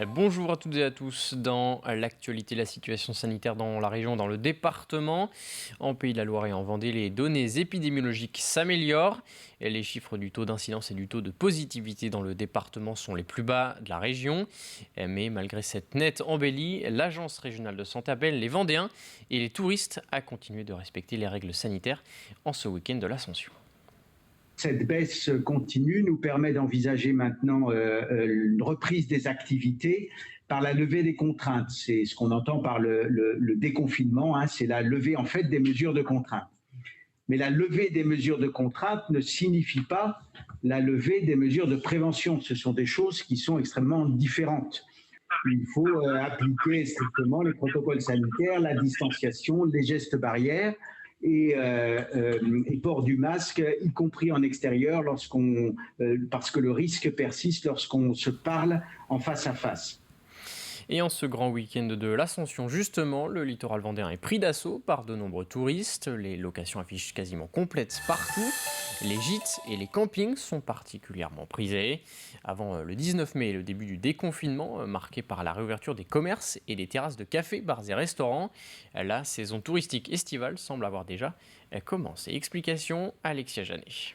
Bonjour à toutes et à tous. Dans l'actualité, la situation sanitaire dans la région, dans le département, en Pays de la Loire et en Vendée, les données épidémiologiques s'améliorent. Et les chiffres du taux d'incidence et du taux de positivité dans le département sont les plus bas de la région. Mais malgré cette nette embellie, l'Agence régionale de santé appelle les Vendéens et les touristes à continuer de respecter les règles sanitaires en ce week-end de l'Ascension. Cette baisse continue nous permet d'envisager maintenant une reprise des activités par la levée des contraintes. C'est ce qu'on entend par le déconfinement, hein, c'est la levée en fait des mesures de contrainte. Mais la levée des mesures de contrainte ne signifie pas la levée des mesures de prévention. Ce sont des choses qui sont extrêmement différentes. Il faut appliquer strictement les protocoles sanitaires, la distanciation, les gestes barrières et port du masque, y compris en extérieur, parce que le risque persiste lorsqu'on se parle en face à face. Et en ce grand week-end de l'Ascension, justement, le littoral vendéen est pris d'assaut par de nombreux touristes. Les locations affichent quasiment complètes partout. Les gîtes et les campings sont particulièrement prisés. Avant le 19 mai et le début du déconfinement, marqué par la réouverture des commerces et des terrasses de cafés, bars et restaurants, la saison touristique estivale semble avoir déjà commencé. Explication, Alexia Janet.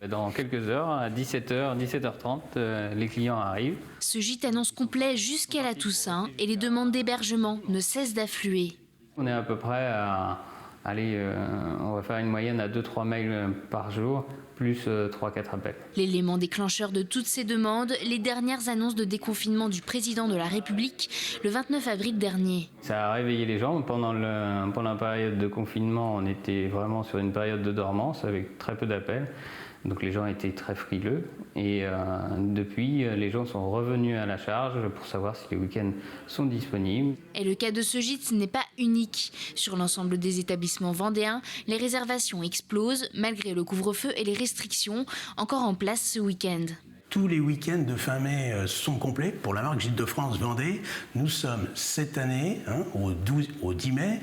Dans quelques heures, à 17h, 17h30, les clients arrivent. Ce gîte annonce complet jusqu'à la Toussaint et les demandes d'hébergement ne cessent d'affluer. On est à peu près à, on va faire une moyenne à 2-3 mails par jour, plus 3-4 appels. L'élément déclencheur de toutes ces demandes, les dernières annonces de déconfinement du président de la République le 29 avril dernier. Ça a réveillé les gens. Pendant la période de confinement, on était vraiment sur une période de dormance avec très peu d'appels. Donc les gens étaient très frileux et depuis, les gens sont revenus à la charge pour savoir si les week-ends sont disponibles. Et le cas de ce gîte n'est pas unique. Sur l'ensemble des établissements vendéens, les réservations explosent malgré le couvre-feu et les restrictions encore en place ce week-end. Tous les week-ends de fin mai sont complets. Pour la marque Gîtes de France Vendée, nous sommes cette année, au 10 mai,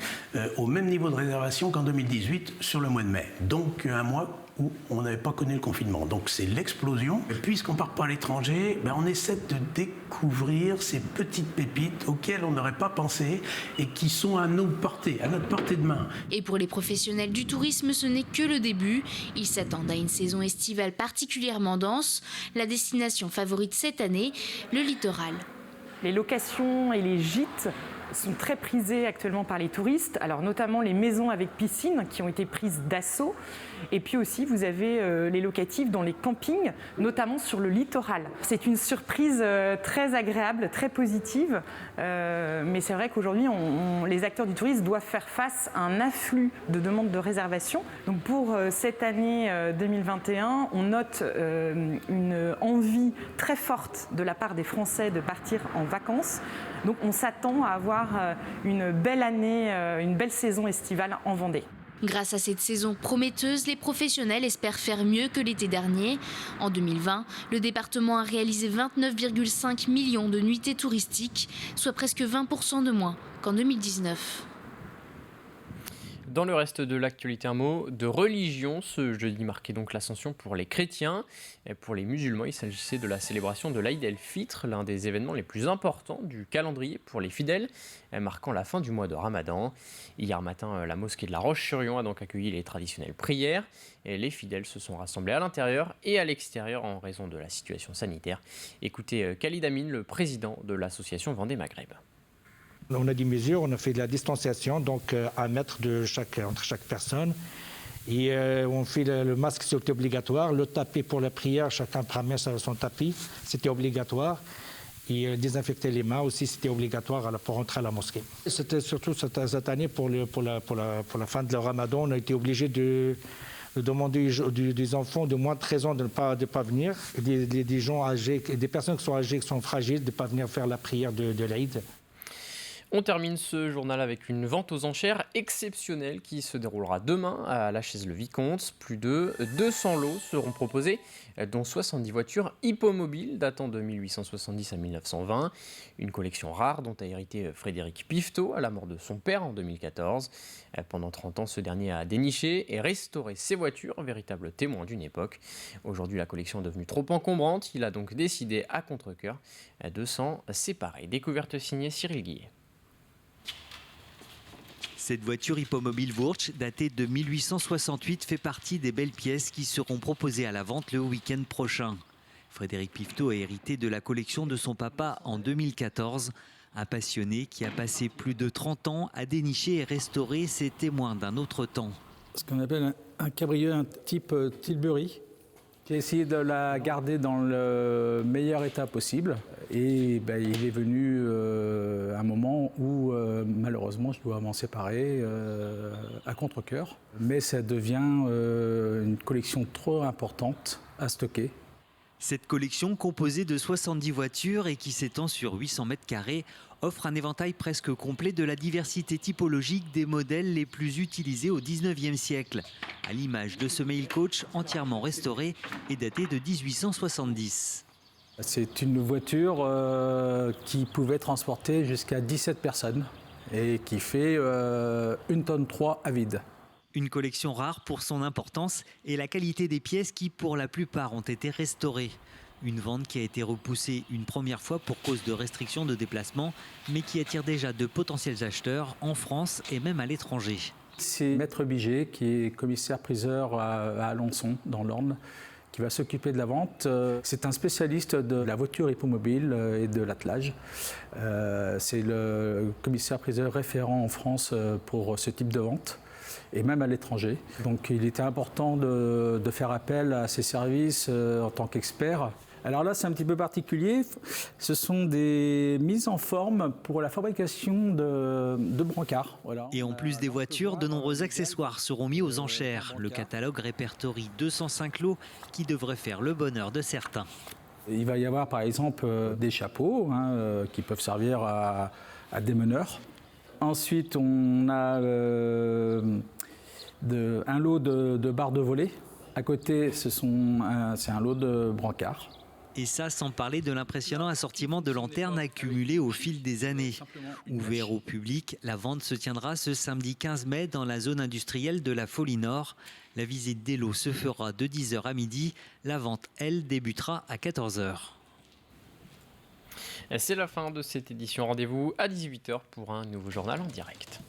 au même niveau de réservation qu'en 2018 sur le mois de mai. Donc un mois où on n'avait pas connu le confinement. Donc c'est l'explosion. Puisqu'on ne part pas à l'étranger, on essaie de découvrir ces petites pépites auxquelles on n'aurait pas pensé et qui sont à notre portée de main. Et pour les professionnels du tourisme, ce n'est que le début. Ils s'attendent à une saison estivale particulièrement dense. La destination favorite cette année, le littoral. Les locations et les gîtes sont très prisés actuellement par les touristes, alors notamment les maisons avec piscine qui ont été prises d'assaut. Et puis aussi, vous avez les locatifs dans les campings, notamment sur le littoral. C'est une surprise très agréable, très positive. Mais c'est vrai qu'aujourd'hui, les acteurs du tourisme doivent faire face à un afflux de demandes de réservation. Donc pour cette année 2021, on note une envie très forte de la part des Français de partir en vacances. Donc on s'attend à avoir une belle année, une belle saison estivale en Vendée. Grâce à cette saison prometteuse, les professionnels espèrent faire mieux que l'été dernier. En 2020, le département a réalisé 29,5 millions de nuitées touristiques, soit presque 20% de moins qu'en 2019. Dans le reste de l'actualité, un mot de religion. Ce jeudi marquait donc l'Ascension pour les chrétiens. Et pour les musulmans, il s'agissait de la célébration de l'Aïd el-Fitr, l'un des événements les plus importants du calendrier pour les fidèles, marquant la fin du mois de Ramadan. Hier matin, la mosquée de la Roche-sur-Yon a donc accueilli les traditionnelles prières. Et les fidèles se sont rassemblés à l'intérieur et à l'extérieur en raison de la situation sanitaire. Écoutez Khalid Amin, le président de l'association Vendée Maghreb. On a des mesures, on a fait de la distanciation, donc à 1 mètre entre chaque personne. Et on fait le masque, c'était obligatoire. Le tapis pour la prière, chacun prenait son tapis, c'était obligatoire. Et désinfecter les mains aussi, c'était obligatoire pour rentrer à la mosquée. C'était surtout cette année, pour la fin de le Ramadan, on a été obligé de demander des enfants de moins de 13 ans de ne pas venir, des gens âgés, des personnes qui sont âgées, qui sont fragiles, de ne pas venir faire la prière de l'Aïd. On termine ce journal avec une vente aux enchères exceptionnelle qui se déroulera demain à la Chaise-le-Vicomte. Plus de 200 lots seront proposés, dont 70 voitures hippomobiles datant de 1870 à 1920. Une collection rare dont a hérité Frédéric Pifteau à la mort de son père en 2014. Pendant 30 ans, ce dernier a déniché et restauré ses voitures, véritable témoin d'une époque. Aujourd'hui, la collection est devenue trop encombrante. Il a donc décidé à contre-cœur de s'en séparer. Découverte signée Cyril Guillet. Cette voiture hippomobile Wurtsch, datée de 1868, fait partie des belles pièces qui seront proposées à la vente le week-end prochain. Frédéric Pifteau a hérité de la collection de son papa en 2014. Un passionné qui a passé plus de 30 ans à dénicher et restaurer ses témoins d'un autre temps. Ce qu'on appelle un cabrioleur, un type Tilbury. J'ai essayé de la garder dans le meilleur état possible. Et il est venu un moment où malheureusement je dois m'en séparer à contre-cœur. Mais ça devient une collection trop importante à stocker. Cette collection, composée de 70 voitures et qui s'étend sur 800 mètres carrés, offre un éventail presque complet de la diversité typologique des modèles les plus utilisés au 19e siècle, à l'image de ce Mail Coach entièrement restauré et daté de 1870. C'est une voiture qui pouvait transporter jusqu'à 17 personnes et qui fait 1,3 tonne à vide. Une collection rare pour son importance et la qualité des pièces qui, pour la plupart, ont été restaurées. Une vente qui a été repoussée une première fois pour cause de restrictions de déplacement, mais qui attire déjà de potentiels acheteurs en France et même à l'étranger. C'est Maître Biget, qui est commissaire-priseur à Alençon, dans l'Orne, qui va s'occuper de la vente. C'est un spécialiste de la voiture hippomobile et de l'attelage. C'est le commissaire-priseur référent en France pour ce type de vente, et même à l'étranger. Donc il était important de faire appel à ses services en tant qu'expert. Alors là, c'est un petit peu particulier. Ce sont des mises en forme pour la fabrication de brancards. Voilà. Et en plus des voitures, de nombreux accessoires seront mis aux enchères. Le catalogue répertorie 205 lots qui devraient faire le bonheur de certains. Il va y avoir par exemple des chapeaux qui peuvent servir à des meneurs. Ensuite, on a un lot de barres de volée. À côté, c'est un lot de brancards. Et ça, sans parler de l'impressionnant assortiment de lanternes accumulées au fil des années. Ouvert au public, la vente se tiendra ce samedi 15 mai dans la zone industrielle de la Folie Nord. La visite des lots se fera de 10h à midi. La vente, elle, débutera à 14h. C'est la fin de cette édition. Rendez-vous à 18h pour un nouveau journal en direct.